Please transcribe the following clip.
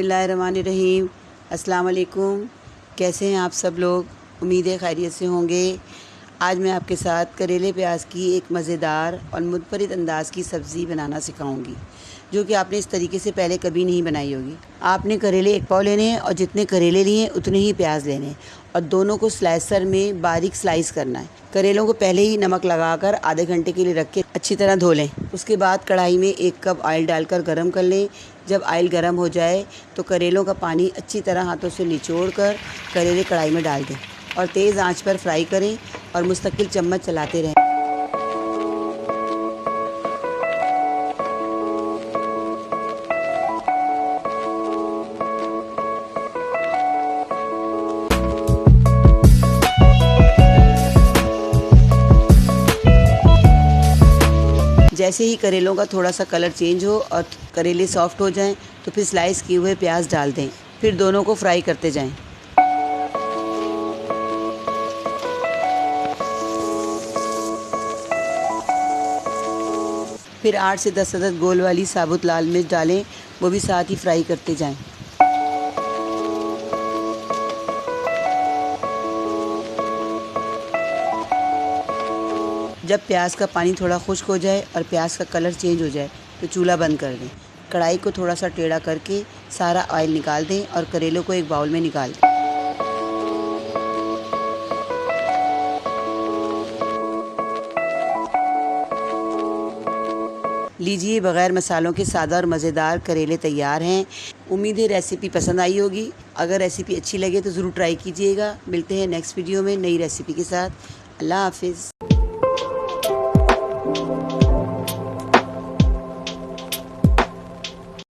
बिस्मिल्लाहिर्रहमानिर्रहीम। अस्सलाम वालेकुम। कैसे हैं आप सब लोग? उम्मीद है खैरियत से होंगे। आज मैं आपके साथ करेले प्याज की एक मज़ेदार और मुनफरिद अंदाज़ की सब्ज़ी बनाना सिखाऊंगी, जो कि आपने इस तरीके से पहले कभी नहीं बनाई होगी। आपने करेले 1 पाव लेने हैं और जितने करेले लिए हैं उतने ही प्याज लेने हैं और दोनों को स्लाइसर में बारीक स्लाइस करना है। करेलों को पहले ही नमक लगाकर आधे घंटे के लिए रख के अच्छी तरह धो लें। उसके बाद कढ़ाई में 1 कप ऑयल डालकर गरम कर लें। जब ऑयल गरम हो जाए तो करेलों का पानी अच्छी तरह हाथों से निचोड़ कर करेले कढ़ाई में डाल दें और तेज़ आंच पर फ्राई करें और मुस्तकिल चम्मच चलाते रहें। जैसे ही करेलों का थोड़ा सा कलर चेंज हो और करेले सॉफ्ट हो जाएं तो फिर स्लाइस किए हुए प्याज डाल दें। फिर दोनों को फ्राई करते जाएं। फिर 8 से 10 अदद गोल वाली साबुत लाल मिर्च डालें, वो भी साथ ही फ्राई करते जाएं। जब प्याज का पानी थोड़ा खुश्क हो जाए और प्याज का कलर चेंज हो जाए तो चूल्हा बंद कर दें। कढ़ाई को थोड़ा सा टेढ़ा करके सारा ऑयल निकाल दें और करेलों को एक बाउल में निकाल दें। लीजिए, बग़ैर मसालों के सादा और मज़ेदार करेले तैयार हैं। उम्मीद है रेसिपी पसंद आई होगी। अगर रेसिपी अच्छी लगे तो ज़रूर ट्राई कीजिएगा। मिलते हैं नेक्स्ट वीडियो में नई रेसिपी के साथ। अल्लाह हाफिज़।